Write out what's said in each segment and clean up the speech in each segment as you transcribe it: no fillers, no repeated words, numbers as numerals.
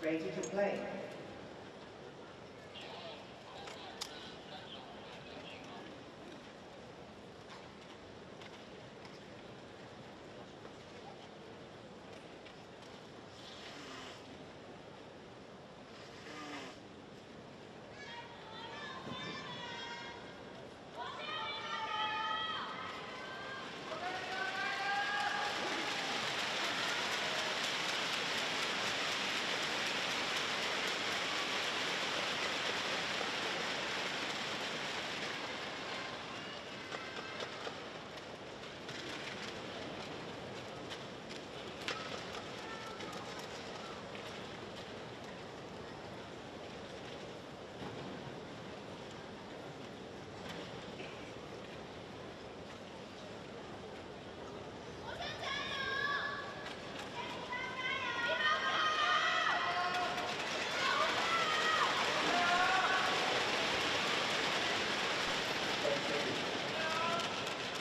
Ready to play.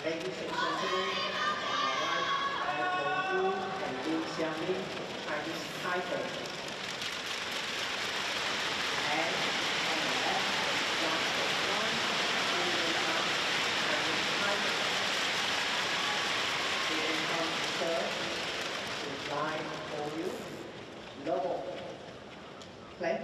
Ladies and gentlemen, on the right, I have Yu Jin and Chinese Taipei. And on the left, Yang Chinese Taipei. Here comes third, to line for you, level, play.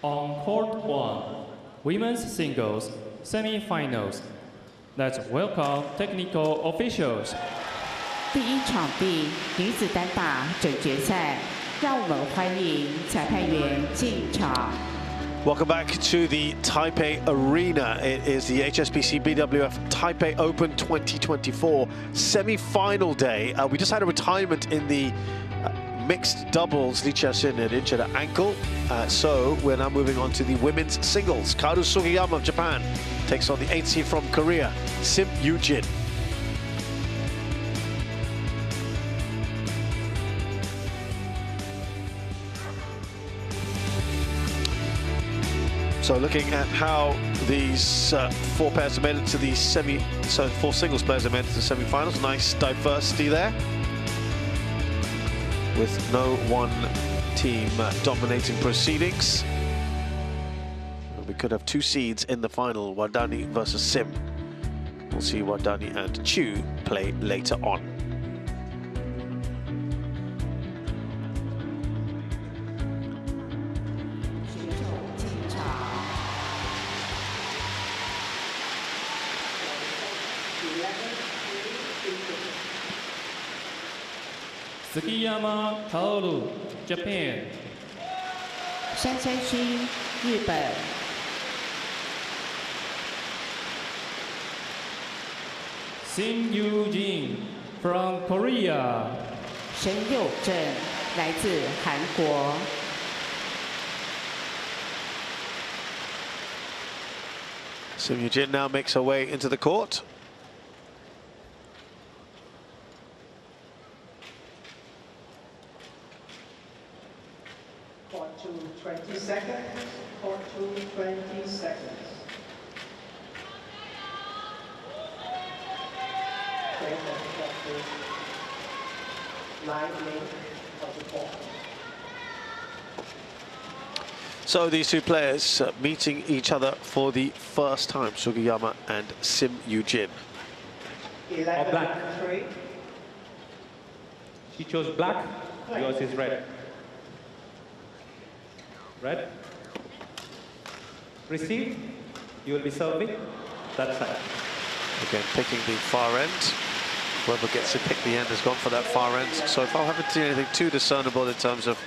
On court one, women's singles semifinals. Let's welcome technical officials. 第一场地女子单打准决赛，让我们欢迎裁判员进场。 Welcome back to the Taipei Arena. It is the HSBC BWF Taipei Open 2024 semi-final day. We just had a retirement in the mixed doubles, Lee Chia-sin had injured her ankle. So we're now moving on to the women's singles. Kaoru Sugiyama of Japan takes on the 8th seed from Korea, Yu Jin. So looking at how these four pairs have made it to the four singles players have made it to the semi-finals. Nice diversity there, with no one team dominating proceedings. We could have two seeds in the final, Wadani versus Sim. We'll see Wadani and Chu play later on. Sugiyama Kaoru, Japan. 山山勋，日本。Yu Jin from Korea. 神佑正，来自韩国。Yu Jin now makes her way into the court. Court to 20 seconds. Court to 20 seconds. So these two players meeting each other for the first time, Sugiyama and Yu Jin. Or black. She chose black, yours is red. Red. Receive, you will be serving that side. Again, picking the far end. Whoever gets to pick the end has gone for that far end. So if I haven't seen anything too discernible in terms of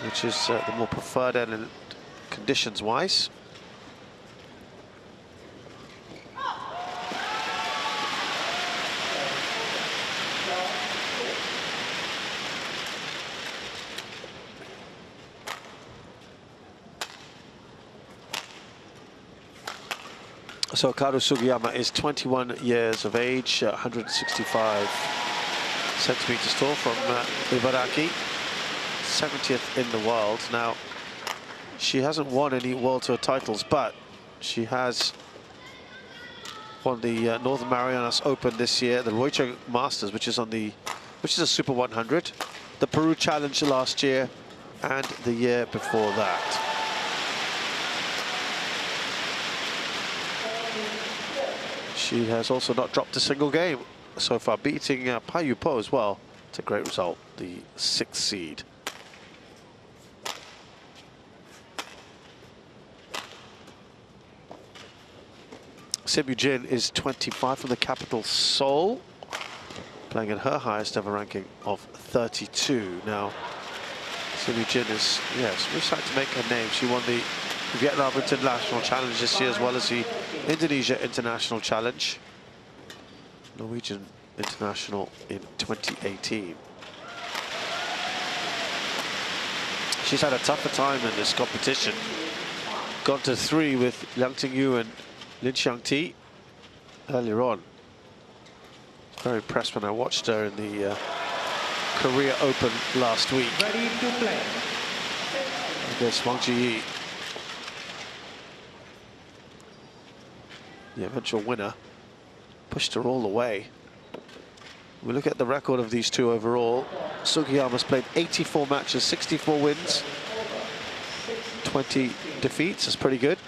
which is the more preferred end conditions-wise. So Kaoru Sugiyama is 21 years of age, 165 centimeters tall, from Ibaraki, 70th in the world. Now, she hasn't won any World Tour titles, but she has won the Northern Marianas Open this year, the Roicheng Masters, which is a Super 100, the Peru Challenge last year, and the year before that. She has also not dropped a single game so far, beating Payu Po as well. It's a great result, the 6th seed. Yu Jin is 25 from the capital Seoul, playing at her highest ever ranking of 32. Now, Yu Jin is, yes, really starting to make her name. She won the Vietnam International Challenge this year, as well as the Indonesia International Challenge, Norwegian International in 2018. She's had a tougher time in this competition. Gone to 3 with Liang Tingyu and Lin Xiangti earlier on. I was very impressed when I watched her in the Korea Open last week. Ready to play. Against Wang Jiyi. The eventual winner pushed her all the way. We look at the record of these two overall. Sugiyama's played 84 matches, 64 wins, 20 defeats. That's pretty good.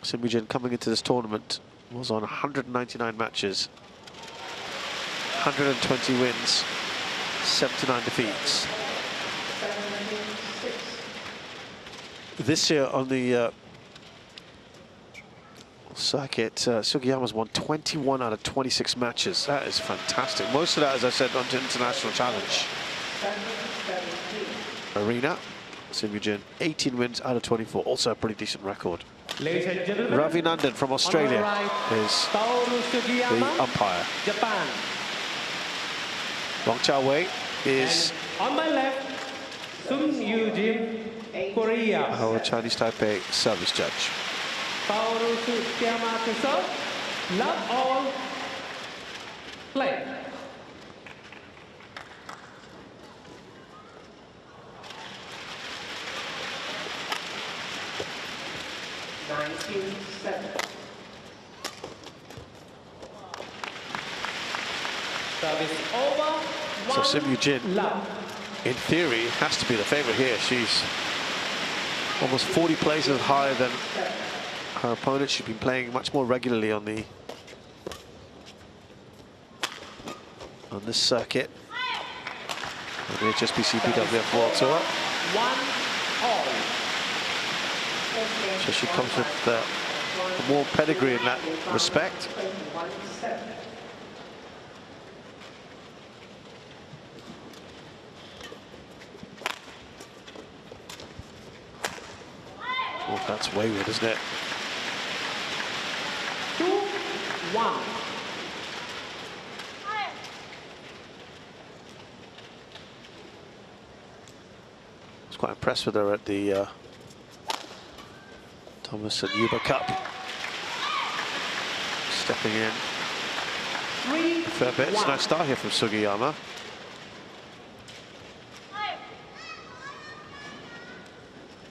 Yu Jin, coming into this tournament, was on 199 matches, 120 wins, 79 defeats. This year on the circuit, Sugiyama's won 21 out of 26 matches. That is fantastic. Most of that, as I said, on International Challenge Arena. Yu Jin, 18 wins out of 24. Also a pretty decent record. Ladies and gentlemen, Ravi Nandan from Australia right, is Kaoru Sugiyama, the umpire. Japan. Wang Chao-wei is On my left, Yu Jin, Korea. our Chinese Taipei service judge. Kaoru Sugiyama to serve. Love all. Play. Service over. So Sim Yu Jin, Love. in theory, has to be the favorite here. She's almost 40 places higher than her opponent. She's been playing much more regularly on this circuit, on the HSBC BWF World Tour. 1-all. So she comes with more pedigree in that respect. Oh, that's wayward, isn't it? 2-1. I was quite impressed with her at the Thomas and Yuba Cup. Stepping in. 3-1. Fair bit. It's a nice start here from Sugiyama.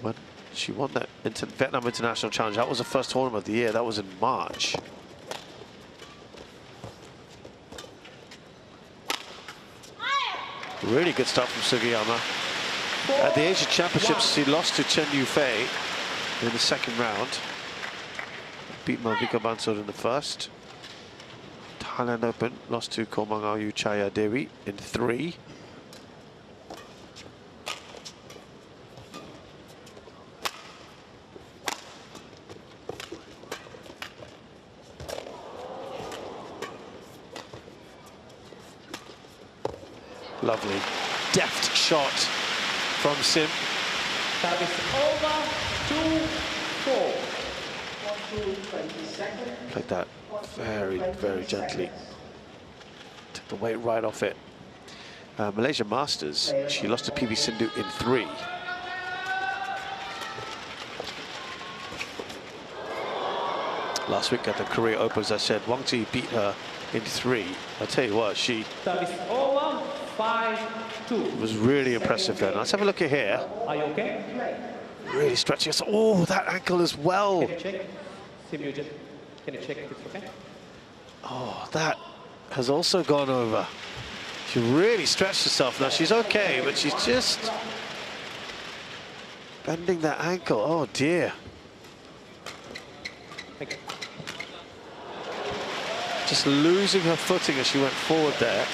When she won that Vietnam International Challenge, that was the first tournament of the year. That was in March. Really good start from Sugiyama. At the Asian Championships, she lost to Chen Yufei in the second round. Beat Malvika Bansod in the first. Thailand Open, lost to Komangayu Chaya Dewi in 3. Lovely, deft shot from Sim. Service over. 2-4. Played that very, very gently. Took the weight right off it. Malaysia Masters, she lost to PV Sindhu in 3. Last week at the Korea Open, as I said, Wang Ji beat her in 3. I'll tell you what, she Service over. 5-2. was really impressive then. Let's have a look at here. Are you okay? Really stretching us. Oh, that ankle as well. Can you check? Sim Yu Jin, can you check if it's okay? Oh, that has also gone over. She really stretched herself. Now she's okay, but she's just bending that ankle. Oh dear. Thank you. Just losing her footing as she went forward there.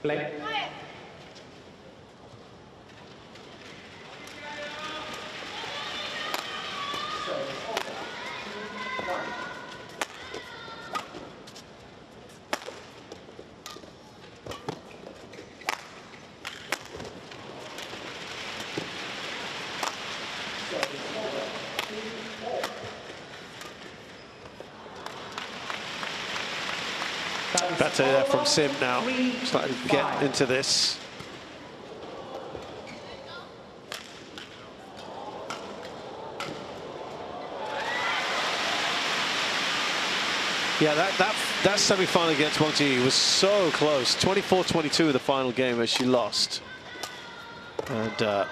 Play. Better there from Sim now. Starting to get into this. Yeah, that semi-final against Wang Ji was so close. 24-22 the final game as she lost. And I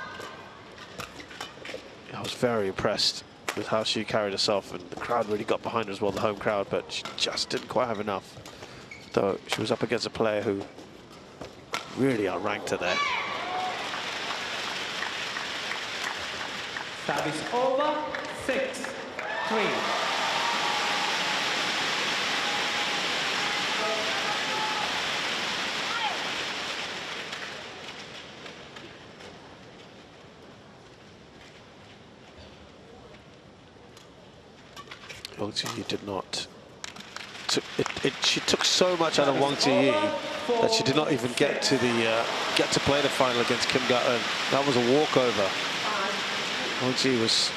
was very impressed with how she carried herself, and the crowd really got behind her as well, the home crowd, but she just didn't quite have enough. Though she was up against a player who really outranked her there. Service over. 6-3. Wang Ji did not. She took so much out of Wang Ji that she did not even get to play the final against Kim Ga-eun. That was a walkover. Wang Ji was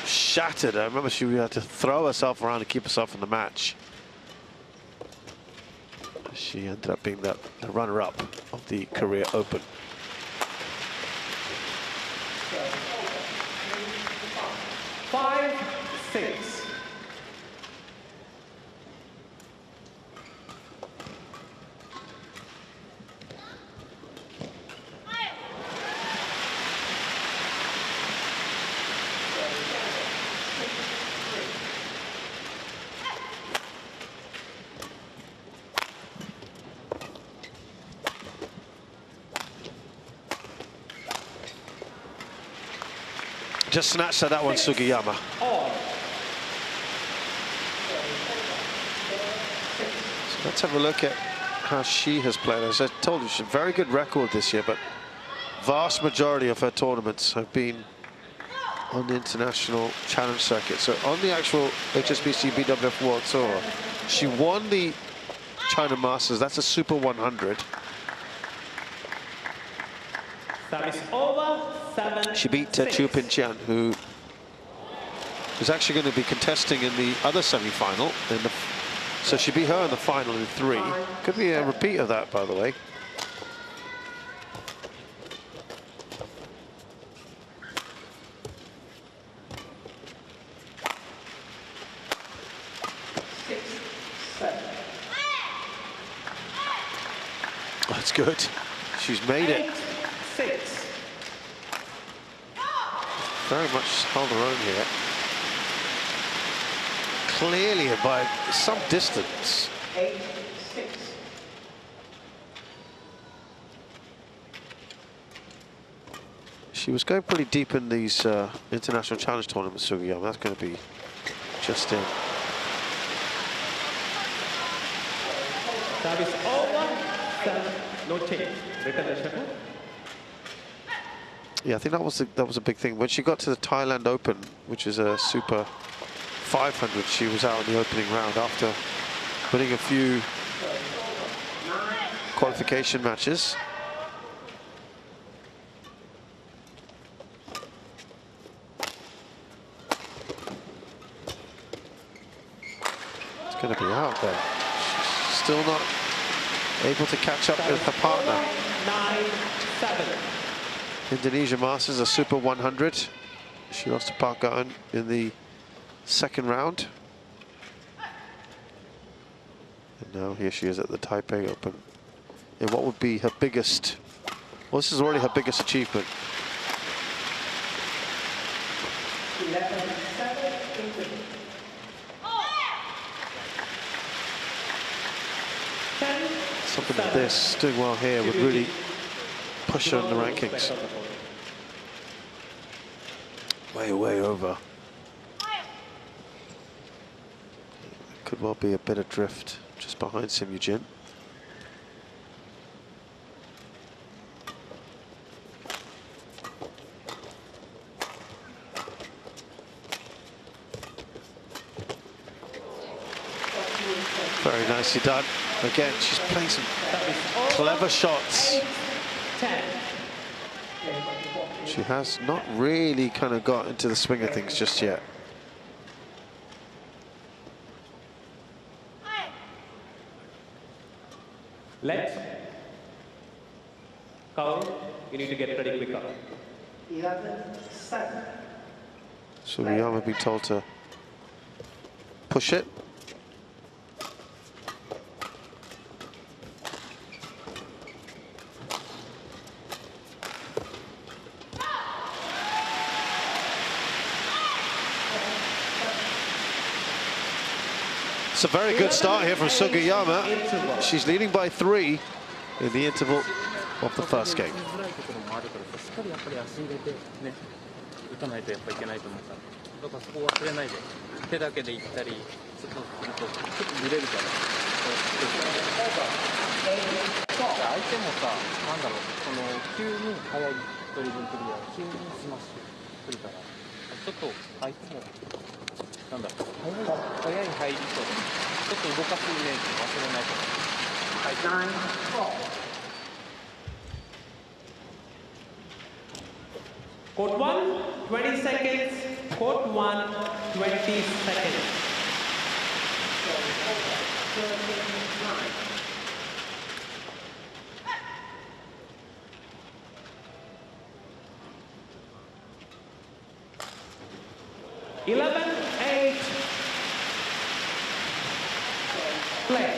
shattered. I remember she had to throw herself around to keep herself in the match. She ended up being the runner-up of the Korea Open. Five, 6. Just snatched at that one, Sugiyama. So let's have a look at how she has played. As I told you, she's a very good record this year, but vast majority of her tournaments have been on the international challenge circuit. So on the actual HSBC BWF World Tour, she won the China Masters. That's a Super 100. Service over, 7. She beat Chu Pin-Chian, who is actually going to be contesting in the other semi-final. So she beat her in the final in 3. Could be a repeat of that, by the way. That's good. She's made it. 6. Very much held her own here. Clearly by some distance. 8-6. She was going pretty deep in these international challenge tournaments, Sugiyama. That's going to be just in. Service over, 7. No change. Return shuffle. Yeah, I think that was a big thing. When she got to the Thailand Open, which is a Super 500, she was out in the opening round after winning a few qualification matches. It's going to be out there. She's still not able to catch up with her partner. 9-7. Indonesia Masters, a Super 100. She lost to Park Gun in the second round. And now here she is at the Taipei Open. In what would be her biggest, well, this is already her biggest achievement. 11-7. Something like this, doing well here, would really push her in the rankings. Way over. Could well be a bit adrift just behind Yu Jin. Very nicely done. Again, she's playing some clever shots. 10. She has not really kind of got into the swing of things just yet. Let's. Kaoru, you need to get ready quicker. 11-7. Sugiyama being told to push it. It's a very good start here from Sugiyama. She's leading by 3 in the interval of the first game. Court 1, 20 seconds. Court 1, 20 seconds. 11-8. Play.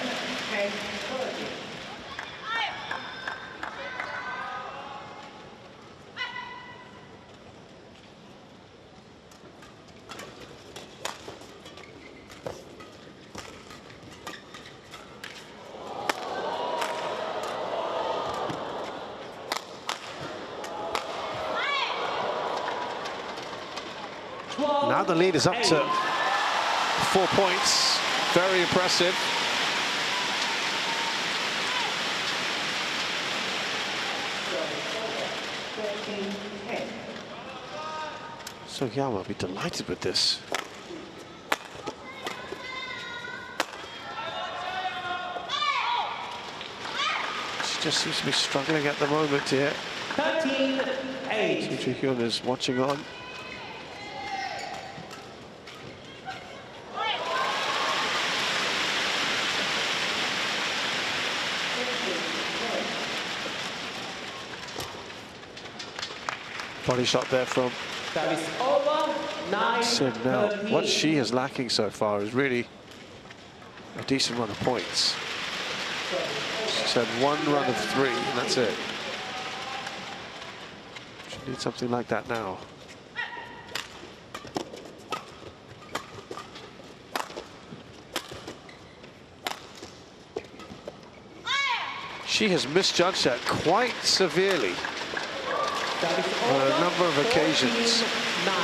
Now the lead is up to 4 points. Very impressive. Sugiyama will be delighted with this. She just seems to be struggling at the moment here. 13-8. Hyun is watching on. Body shot there from That is over. 9. Sim. Now, what she is lacking so far is really a decent run of points. She's had 1 run of 3, and that's it. She needs something like that now. She has misjudged that quite severely on a number of occasions. 9.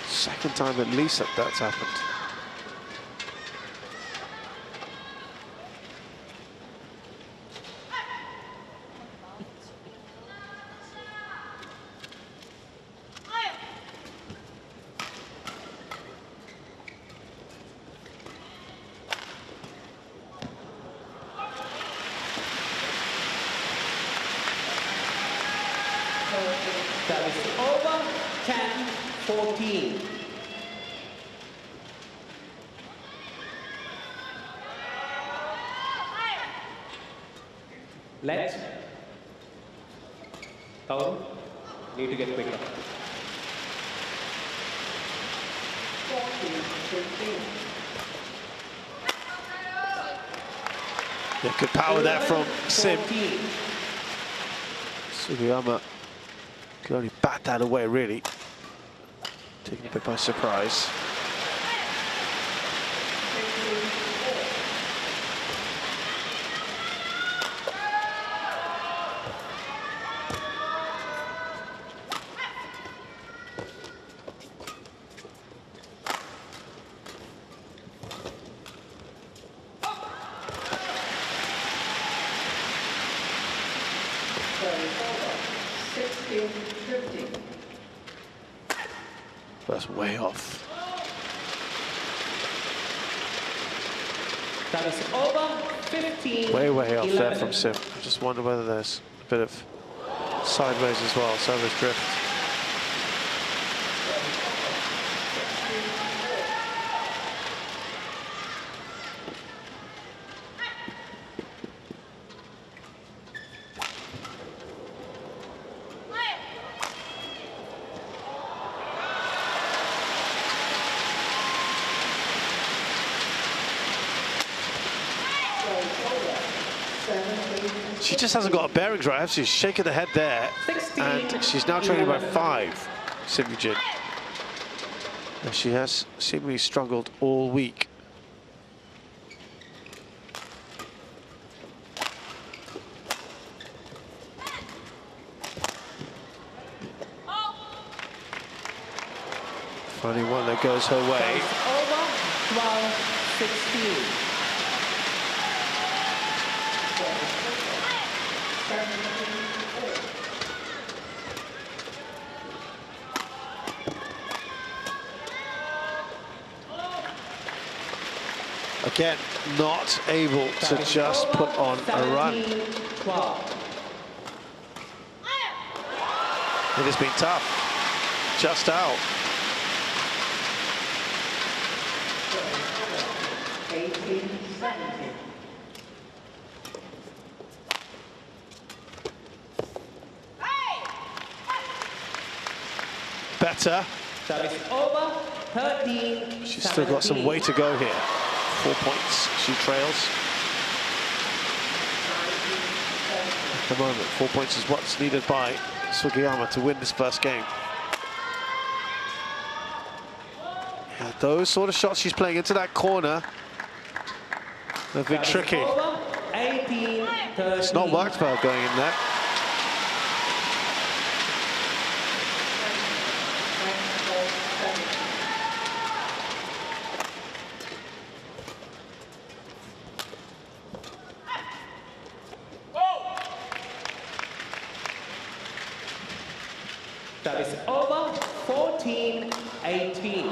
Second time at least that that's happened. That is over. 10-14. Let Kaoru need to get quicker. 14-15. Yeah, good power there from Sim. 14. Sugiyama could only bat that away, really. Taken a bit by surprise. That's way off. That is over. 15. Way off 11. there from Sim. I just wonder whether there's a bit of sideways as well, sideways drift. She just hasn't got her bearings right. She's shaking the head there, 16, and she's now trailing by 11. 5. Sim Yu Jin. And she has seemingly struggled all week. Finally one that goes her way. Over. 12-16. Again, not able to just put on a run. 12. It has been tough. Just out. 18-17. Better. Service over. 13. She's still got some way to go here. 4 points. She trails. At the moment, 4 points is what's needed by Sugiyama to win this first game. Yeah, those sort of shots she's playing into that corner have been tricky. 18, It's not worked for her going in there. Service over. 14, 18. 15-18.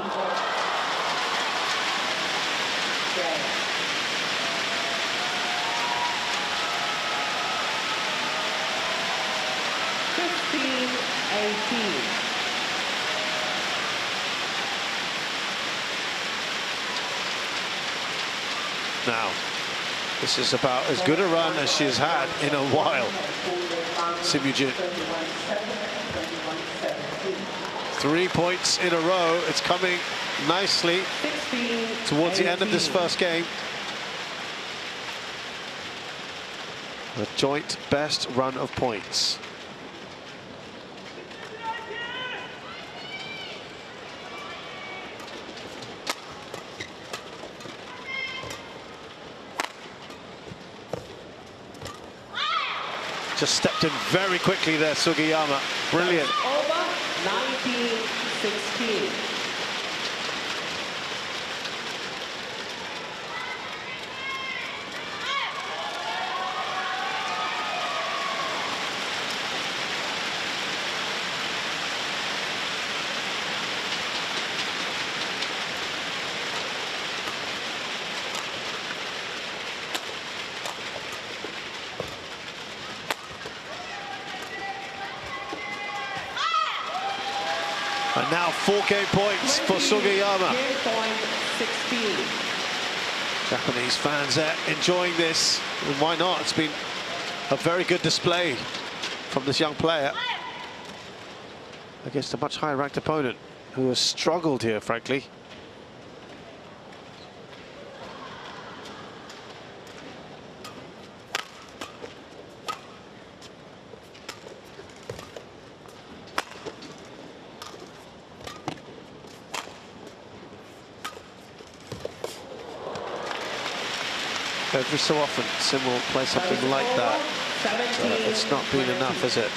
Now, this is about as good a run as she's had in a while. Yu Jin. 3 points in a row. It's coming nicely towards the end of this first game. A joint best run of points. Just stepped in very quickly there, Sugiyama. Brilliant. Over. 19-16. And now 4 game points for Sugiyama. Game point 16. Japanese fans there enjoying this. And why not? It's been a very good display from this young player against a much higher ranked opponent who has struggled here, frankly. Every so often, Sim will play something like that. It's not been enough, is it?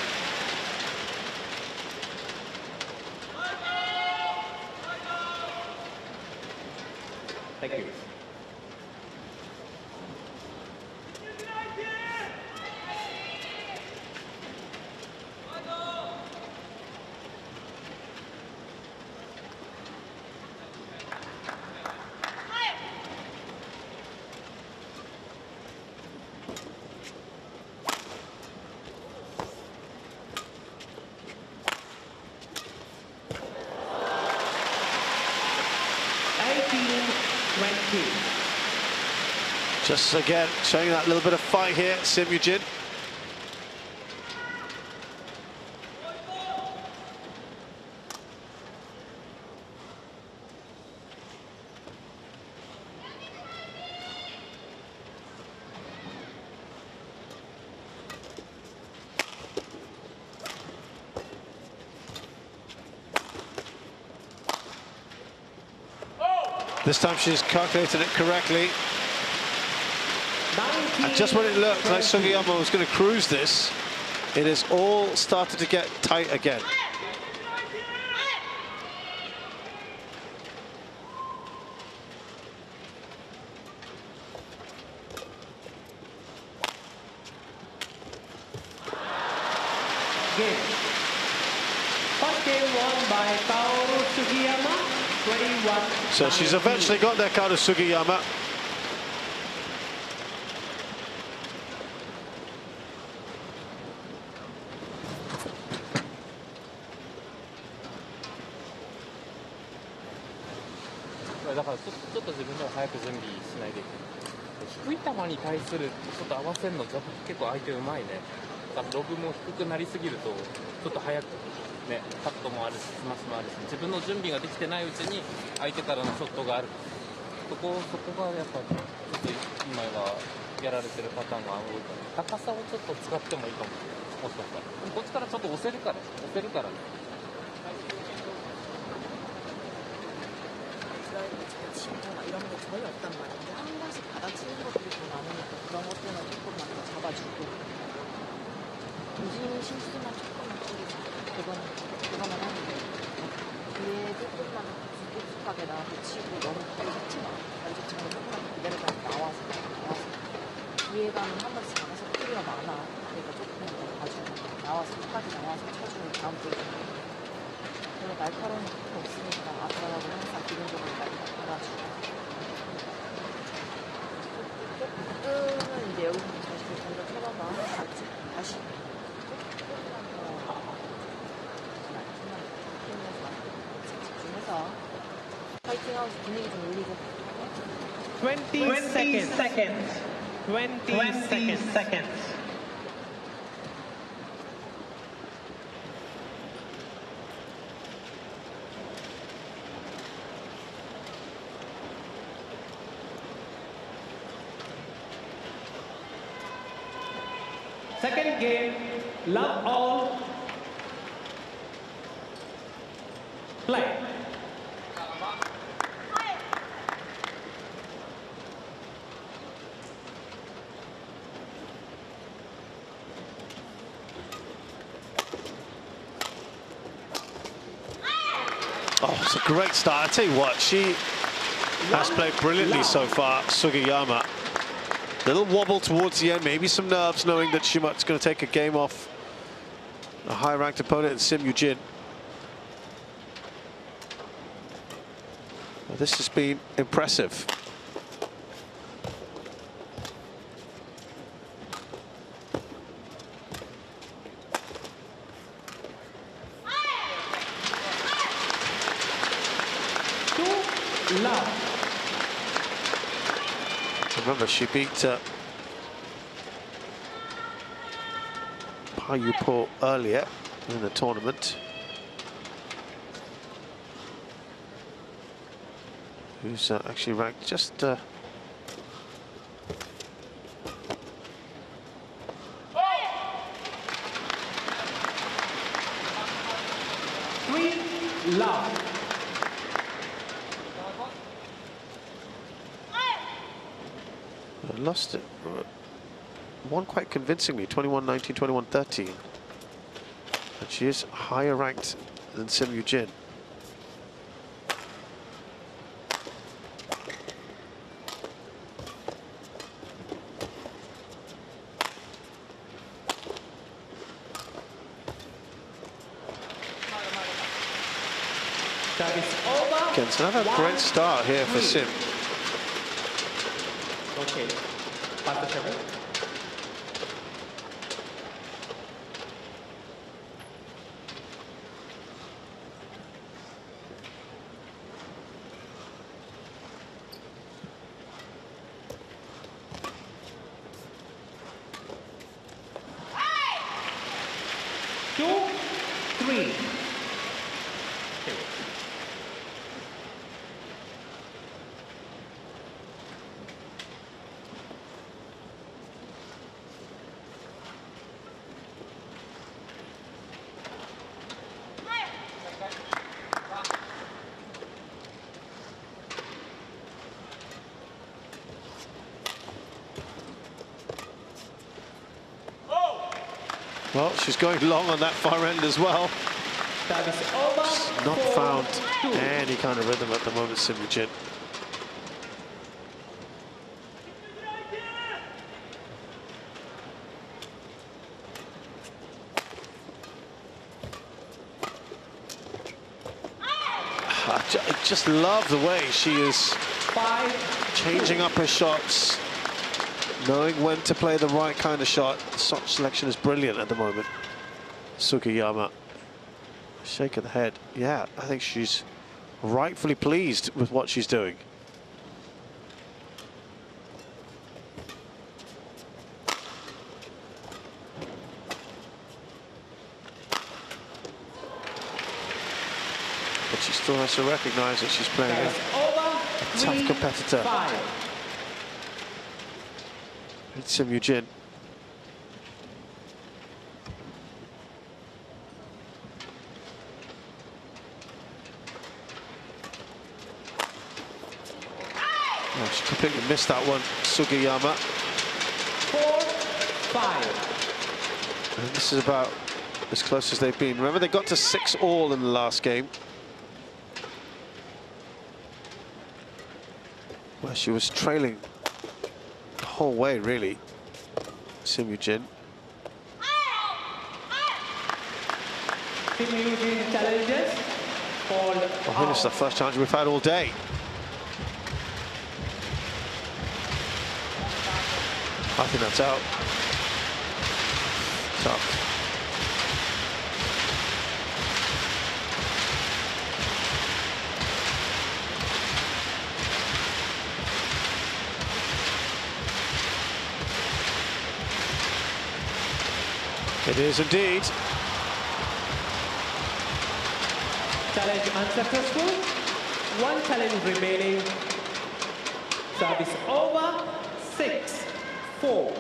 Thank you. Just again, showing that little bit of fight here, Yu Jin. This time she's calculated it correctly. And just when it looked like Sugiyama was going to cruise this, it has all started to get tight again. Game. First game won by Kaoru Sugiyama, 21. So she's eventually got there, Kaoru Sugiyama. だからちょっと自分では早く準備しないといけない。低い球に対するちょっと合わせるの結構相手うまいね。だからロブも低くなりすぎるとちょっと早くね、カットもあるしスマッシュもあるし、自分の準備ができてないうちに相手からのショットがある。そこがやっぱちょっと今はやられてるパターンが多いから、高さをちょっと使ってもいいかも。もしかしたらこっちからちょっと押せるからね。이런 게 거의 없단 말인데 한 번씩 받아치는 것들이 더 많으니까 그런 것들은 조금만 더 잡아주고 무슨 실수만 조금만 줄이자. 그거만 하면 돼. 뒤에 조금만 깊숙하게 나와서 치고 너무 빨리 치지 마. 알겠지만 조금만 기다려서 나와서 뒤에 가면 한 번씩 나가서 소리가 많아. 그러니까 조금만 더 봐주고 나와서 끝까지 나와서 쳐주면 다음 주에 별로 날카로운 것도 없으니까 아까라고 항상 기본적으로 받아주고 조금은 이제 여기서 다시 던져 쳐봐봐. 맞지? 다시 조금만 더 집중해서 파이팅하고 분위기 좀 올리고 20 seconds. 20 seconds. Second game, love all, play. Oh, it's a great start. I tell you what, she has played brilliantly so far, Sugiyama. Little wobble towards the end, maybe some nerves, knowing that she's going to take a game off a high-ranked opponent in Yu Jin. Well, this has been impressive. Remember, she beat Payupo earlier in the tournament, who's actually ranked just 3 love. lost it. Won quite convincingly, 21-19, 21-13. And she is higher ranked than Yu Jin. That is over. Again, it's another great start here for Sim. Okay, pass the table. Two, three. Okay. Well, she's going long on that far end as well. That is over. Not found any kind of rhythm at the moment, Yu Jin. I just love the way she is changing up her shots, knowing when to play the right kind of shot. The shot selection is brilliant at the moment. Sugiyama. Shake of the head. Yeah, I think she's rightfully pleased with what she's doing. But she still has to recognize that she's playing a tough competitor. It's Yu Jin. Oh, she completely missed that one, Sugiyama. 4-5. And this is about as close as they've been. Remember, they got to 6-all in the last game, where she was trailing the whole way, really. Yu Jin. Team Yu Jin challenges. I think this is the first challenge we've had all day. I think that's out. Tough. It is indeed. Challenge unsuccessful. One challenge remaining. Service over. 6-4.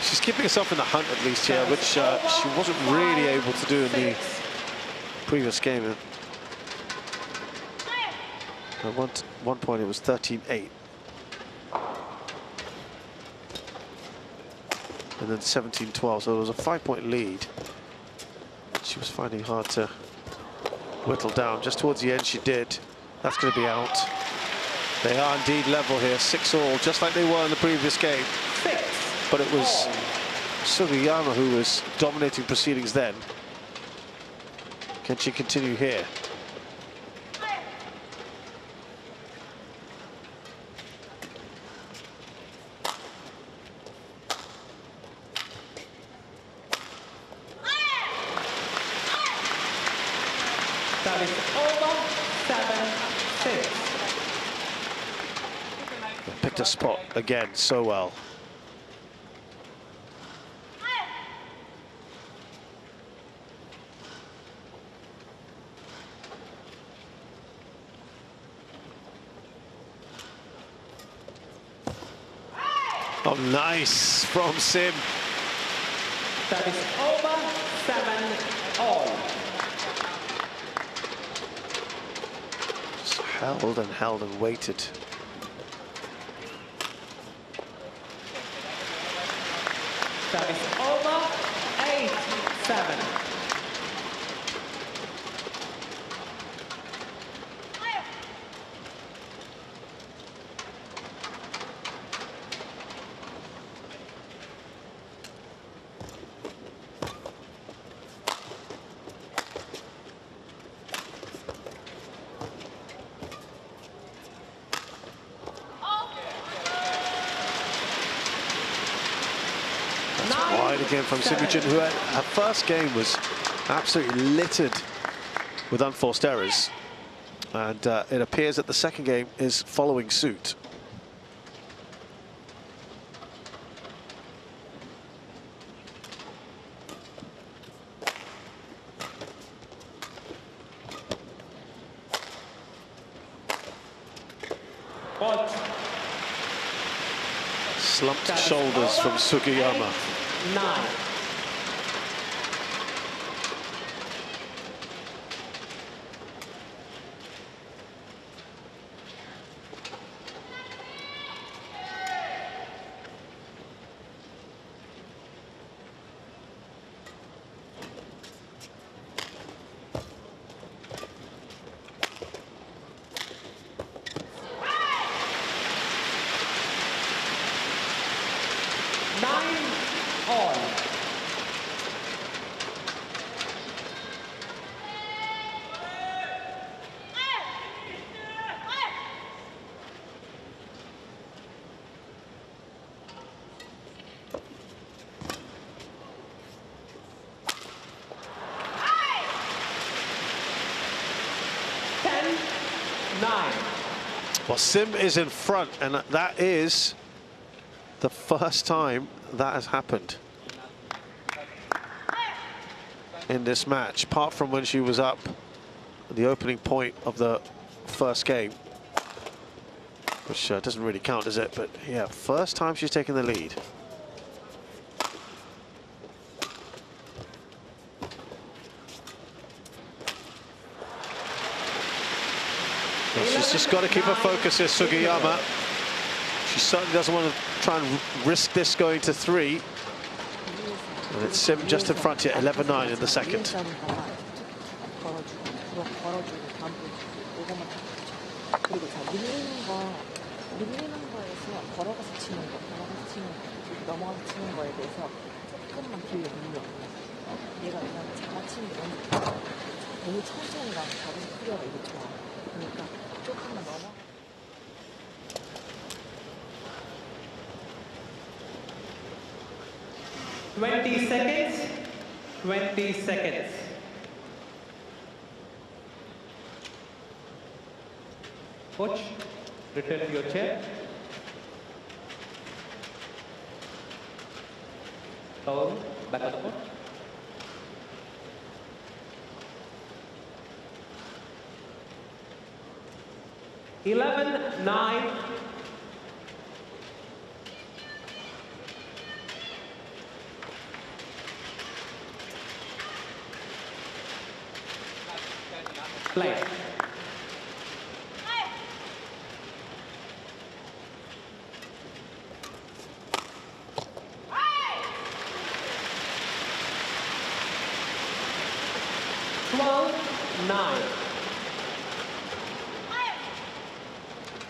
She's keeping herself in the hunt at least here, which she wasn't really able to do in the previous game. At one point it was 13-8. And then 17-12, so there was a 5-point lead. She was finding hard to whittle down. Just towards the end she did. That's going to be out. They are indeed level here, 6-all, just like they were in the previous game. But it was Sugiyama who was dominating proceedings then. Can she continue here? That is over. 7-6. Picked a spot again so well. Oh, nice from Sim. That is over. 7-all. Just held and waited. That is over. 8-7. Wide again from Yu Jin, who her first game was absolutely littered with unforced errors. And it appears that the second game is following suit. Slumped shoulders from Sugiyama. 9. All. 9. Well, Sim is in front, and that is the first time that has happened in this match, apart from when she was up at the opening point of the first game, which doesn't really count, does it? But yeah, first time she's taken the lead. Well, she's just got to keep her focus here, Sugiyama. She certainly doesn't want to try and risk this going to 3. And it's Sim just in front here, 11-9 in the second. Twenty seconds. 20 seconds. Coach, return to your chair. Kaoru, back on the court. (11-9). Play. (12-9).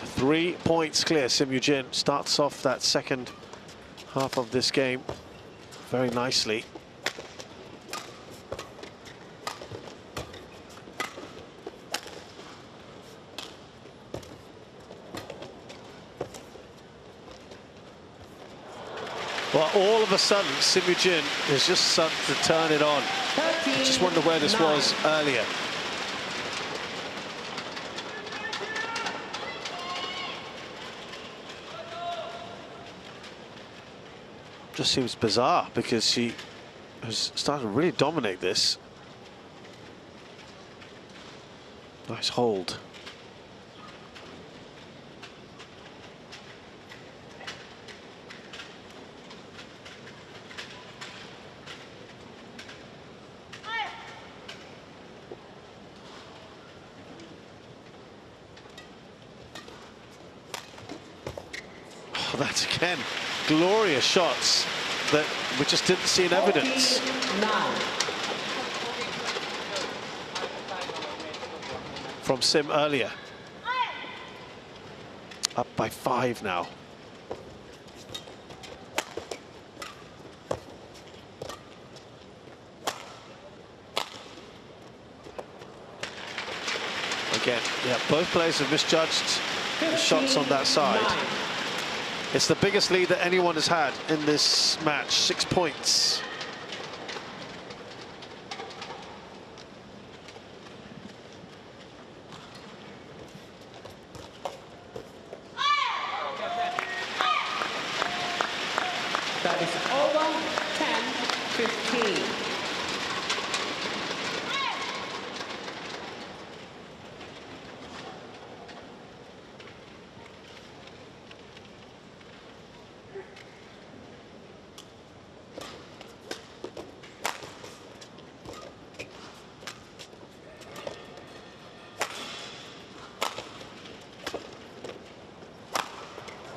3 points clear. Sim Yu Jin starts off that second half of this game very nicely. Well, all of a sudden, Sim Yu Jin has just started to turn it on. I just wonder where this was earlier. Just seems bizarre because she has started to really dominate this. Nice hold. Oh, that's again glorious shots that we just didn't see in evidence. 14-9. From Sim earlier. Up by 5 now. Again, yeah, both players have misjudged the shots on that side. 9. It's the biggest lead that anyone has had in this match, 6 points. That is over. 10-15.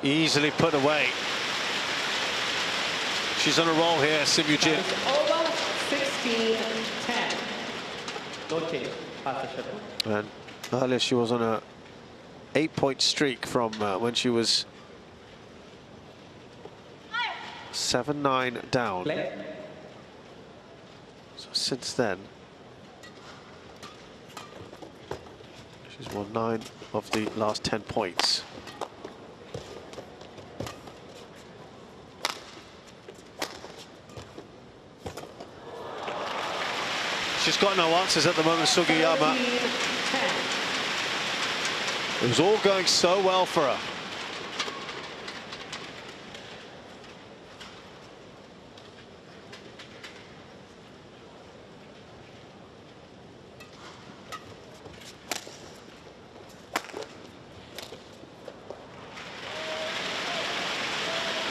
Easily put away. She's on a roll here, Sim Yu Jin. That is over. 16-10. No change. Pass the shuttle. And earlier she was on a 8-point streak from when she was 7-9 down. Play. So since then, she's won 9 of the last 10 points. She's got no answers at the moment, Sugiyama. 13-10. It was all going so well for her.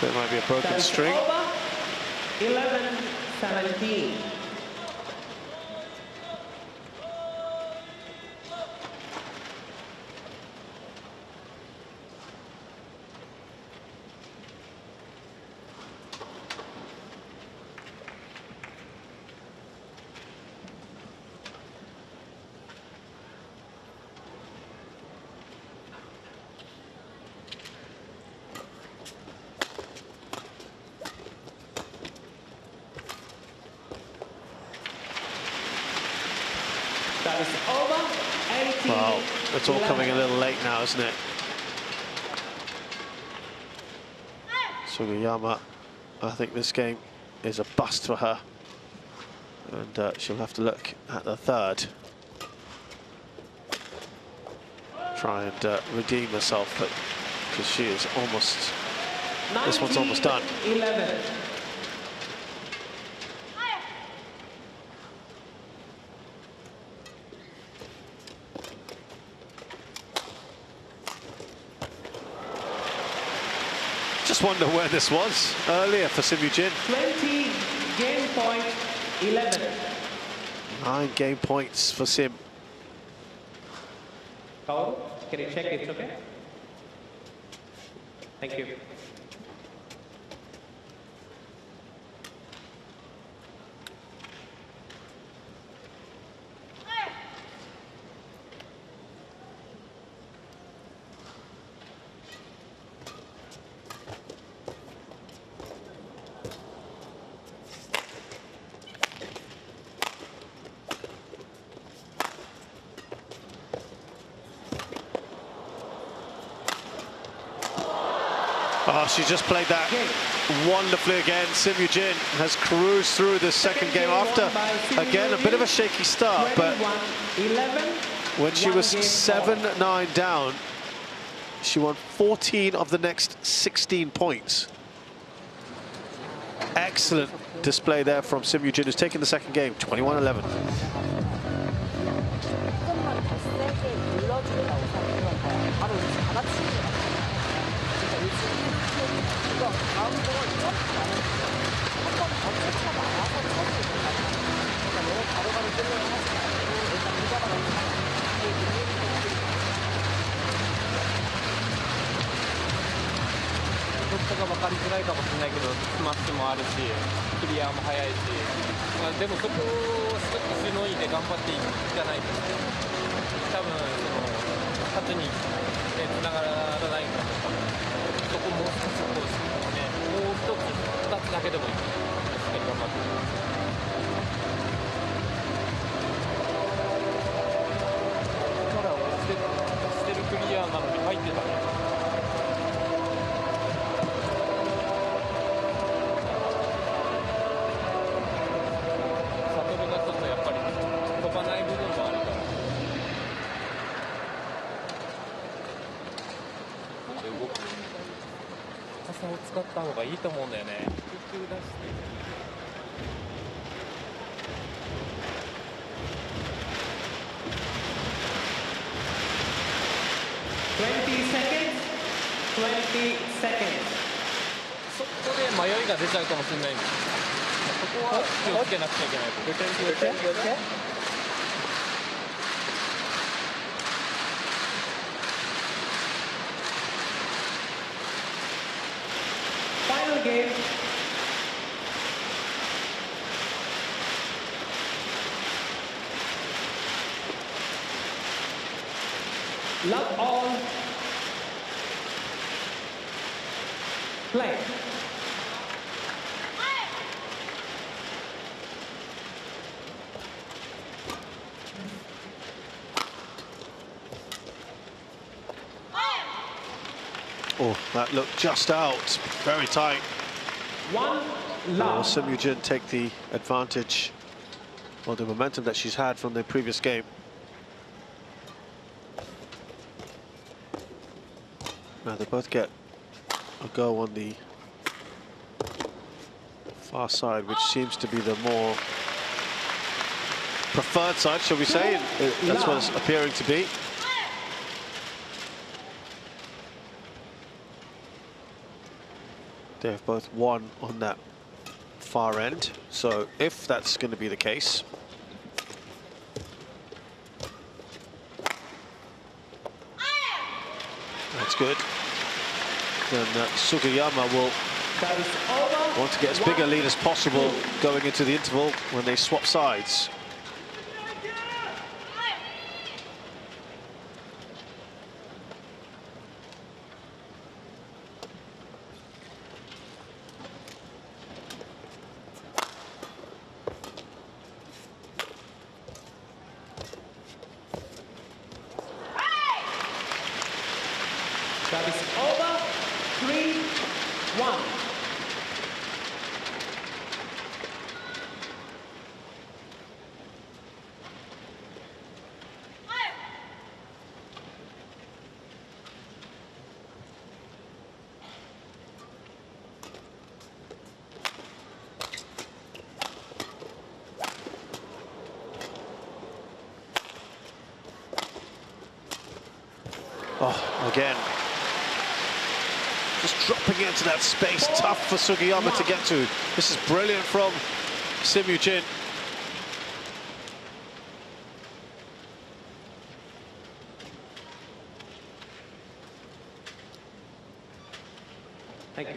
There might be a broken string. 11-17. That is over. 18. Wow, it's all coming a little late now, isn't it? Sugiyama, I think this game is a bust for her. And she'll have to look at the third. Try and redeem herself, but because she is almost, this one's almost done. 11. Just wonder where this was earlier for Yu Jin. 20 game point, 11. 9 game points for Sim. Kaoru, can you check it's okay? Thank you. Oh, she just played that wonderfully again. Yu Jin has cruised through this second game after, again, a bit of a shaky start, but when she was 7-9 down, she won 14 of the next 16 points. Excellent display there from Yu Jin, who's taken the second game, 21-11.が分かりづらいかもしれないけど、スマッシュもあるし、クリアも速いし、でもそこをしのいで頑張っていかないと、多分勝ちにつながらないから、そこもう少しこうね、もう一つ、二つだけでもいい、しっかり頑張って。してるクリアなのに入ってたね。悟がちょっとやっぱり飛ばない部分もあるから。動く高さを使った方がいいと思うんだよね。空中出して。そこで迷いが出ちゃうかもしれないんです。そこは気をつけなくちゃいけない。Final game. Love all. Play. Oh, that looked just out. Very tight. One love. Yu Jin take the advantage, or the momentum that she's had from the previous game. Now they both get a go on the far side, which seems to be the more preferred side, shall we say. That's what it's appearing to be. They've both won on that far end, so if that's going to be the case, that's good. Then Sugiyama will want to get as big a lead as possible going into the interval when they swap sides. Service over, 3-1. Oh, again. Just dropping into that space, tough for Sugiyama to get to. This is brilliant from Yu Jin. Thank you.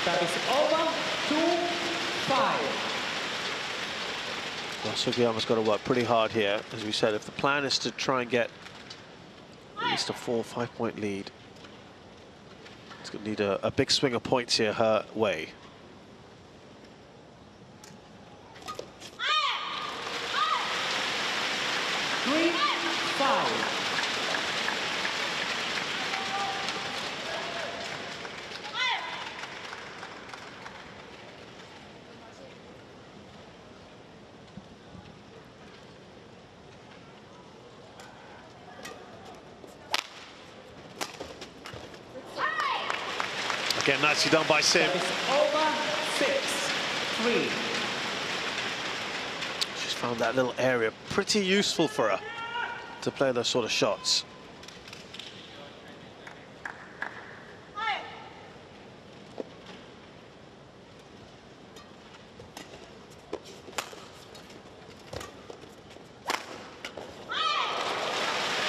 Service over, 2-5. Well, Sugiyama's got to work pretty hard here. As we said, if the plan is to try and get at least a 4 or 5 point lead, it's going to need a big swing of points here her way. Again, nicely done by Sim. Over, 6-3. She's found that little area pretty useful for her to play those sort of shots.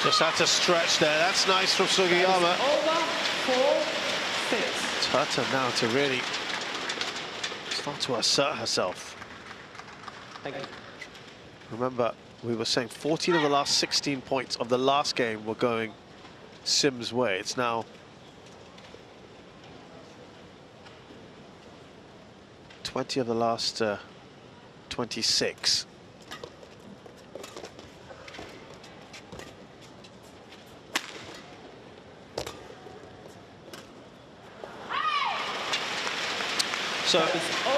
Just had to stretch there. That's nice from Sugiyama. Over, 4-6. It's her turn now to really start to assert herself. Thank you. Remember, we were saying 14 of the last 16 points of the last game were going Sim's way. It's now 20 of the last 26. So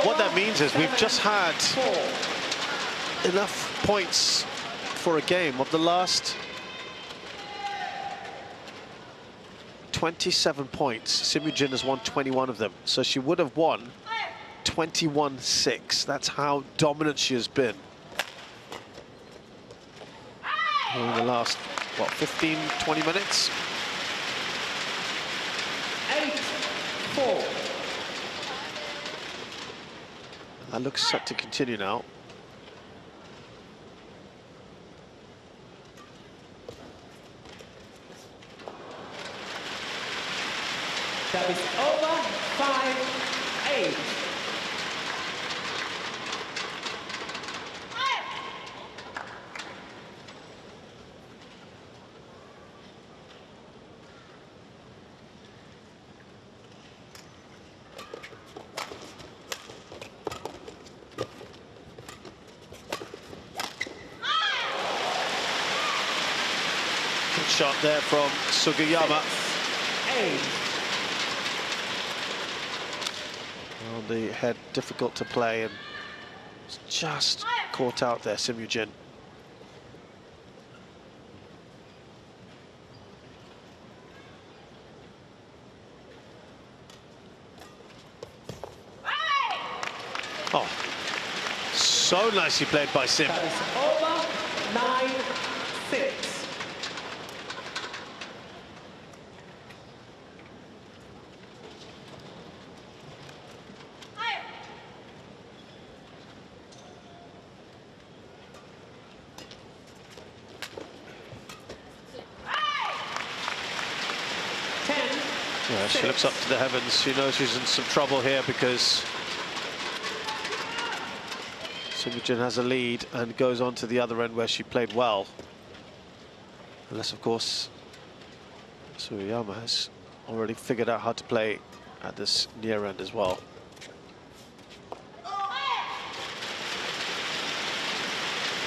what that means is we've just had enough points for a game. Of the last 27 points, Yu Jin has won 21 of them. So she would have won 21-6. That's how dominant she has been in the last, what, 15, 20 minutes? 8-4. That looks set to continue now. Service over, 5-8. Good shot there from Sugiyama. 8. On the head, difficult to play, and it's just caught out there, Yu Jin. Oh, so nicely played by Sim. Service over, 9-6. Yeah, she looks up to the heavens. She knows she's in some trouble here because Yu Jin has a lead and goes on to the other end where she played well. Unless, of course, Sugiyama has already figured out how to play at this near end as well.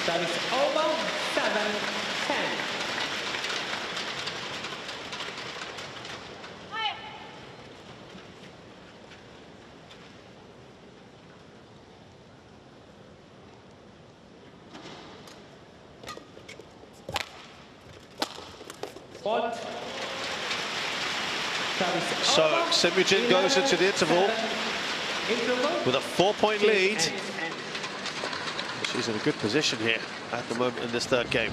Service over, 7-10. So Yu Jin goes into the interval with a 4-point lead. She's in a good position here at the moment in this third game.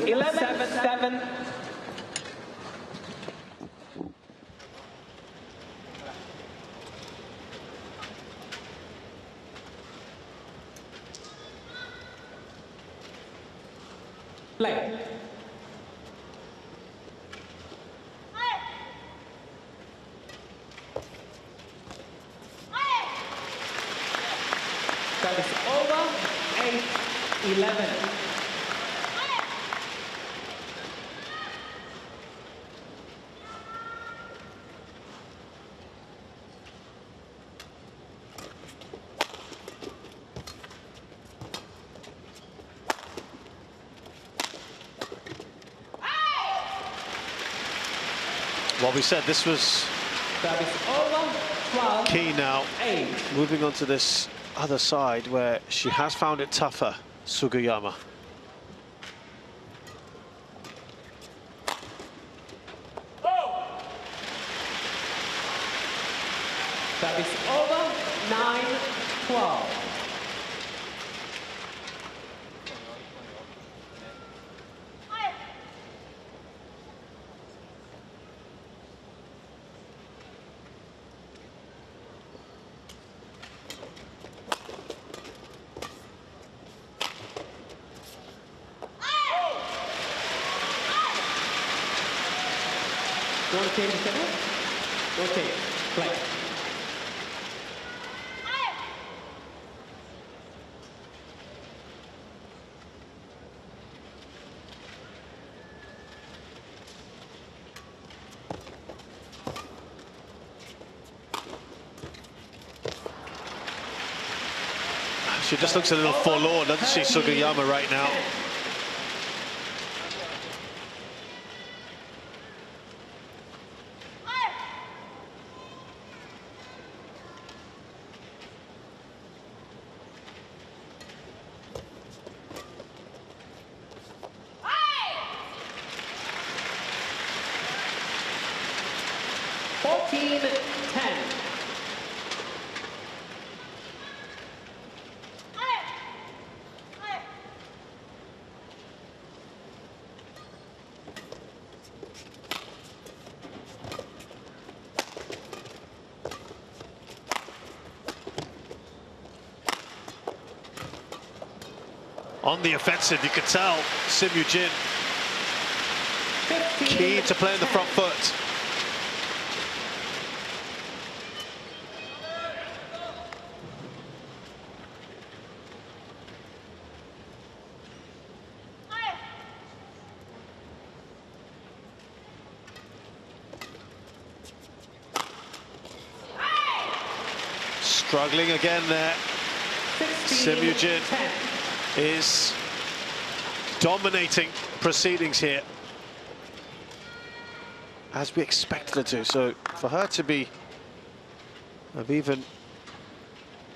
Eleven, 7. Play. Service over, 8-11. Well, we said this was key now. Moving on to this other side where she has found it tougher, Sugiyama. Service over, 9-12. You want to change the center? Okay, play. She just looks a little forlorn, doesn't she, Sugiyama, right now? 14-10. On the offensive, you can tell Yu Jin keen to play in the front foot. Struggling again there. Yu Jin is dominating proceedings here, as we expected her to. So for her to have even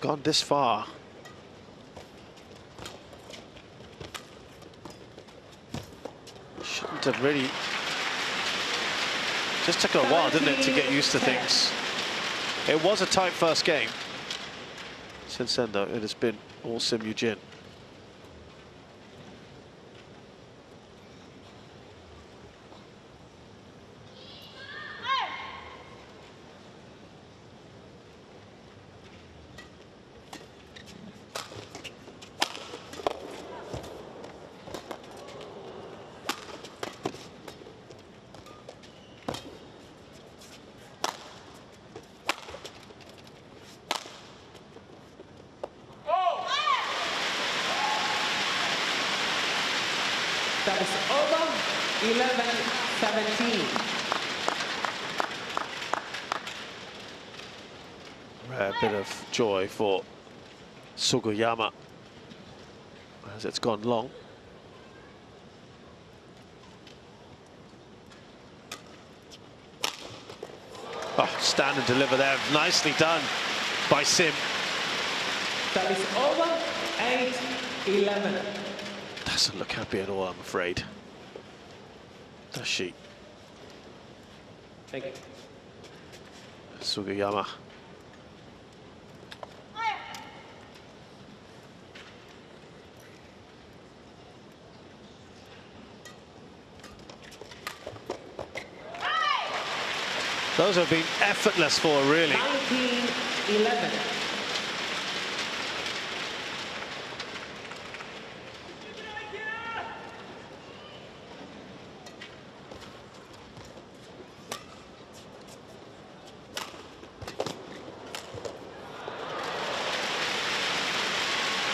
gone this far, shouldn't have really. Just took her a while, didn't it, to get used to things. It was a tight first game. Since then, though, it has been all Yu Jin. That is over, 11-17. Rare bit of joy for Sugiyama as it's gone long. Oh, stand and deliver there. Nicely done by Sim. That is over, 8-11. Doesn't look happy at all, I'm afraid. Does she? Thank you. Sugiyama. Those have been effortless for her, really. 19-11.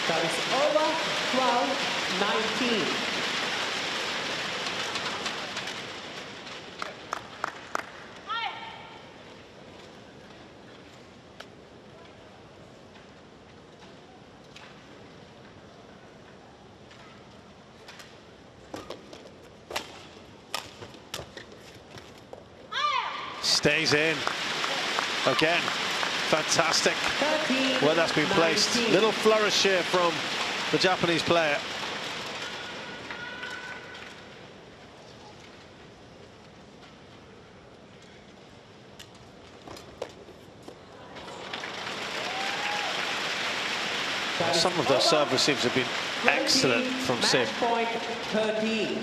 That is over, 12-19. Stays in. Again, fantastic where that's been placed. Little flourish here from the Japanese player. Some of those serve receives have been excellent from Sim. Point 13.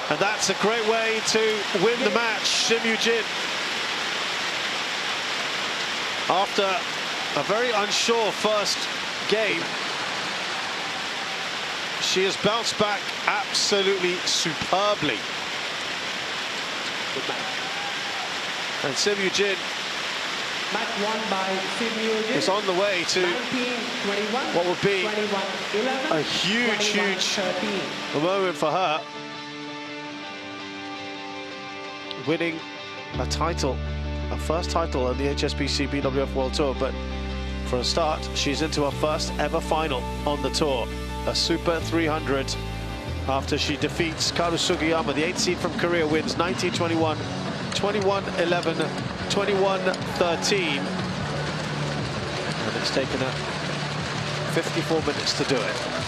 And that's a great way to win the match, Yu Jin. After a very unsure first game, she has bounced back absolutely superbly. And Yu Jin Match won by Yu Jin. is on the way to 19-21, what would be 21-11, a huge 21-13. moment for her. Winning a title, a first title on the HSBC BWF World Tour, but for a start, she's into her first ever final on the tour. A Super 300 after she defeats Kaoru Sugiyama, the 8th seed from Korea, wins 19-21, 21-11, 21-13. It's taken her 54 minutes to do it.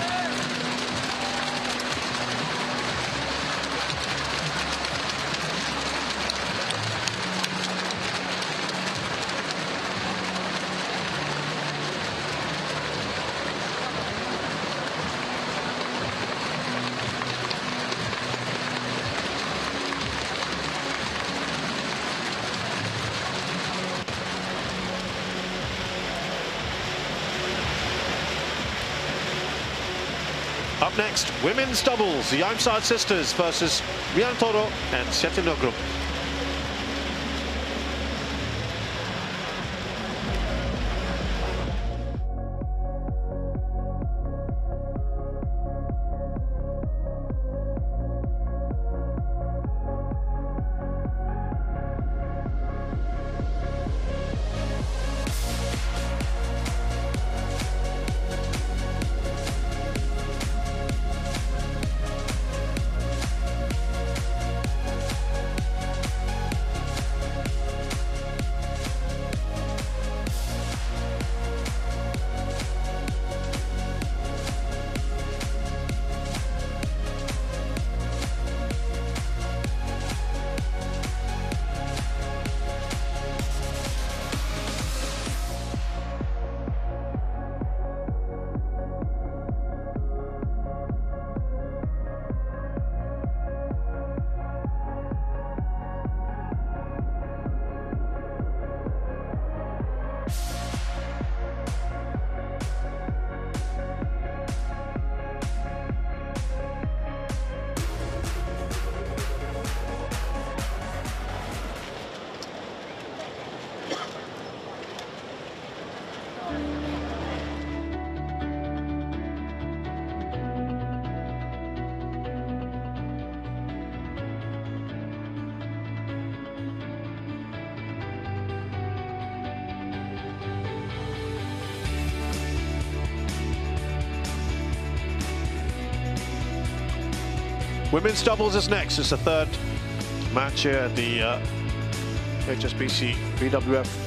Up next, women's doubles, the Yamsad sisters versus Riantoro and Setinogrum. Women's doubles is next. It's the third match here at the HSBC BWF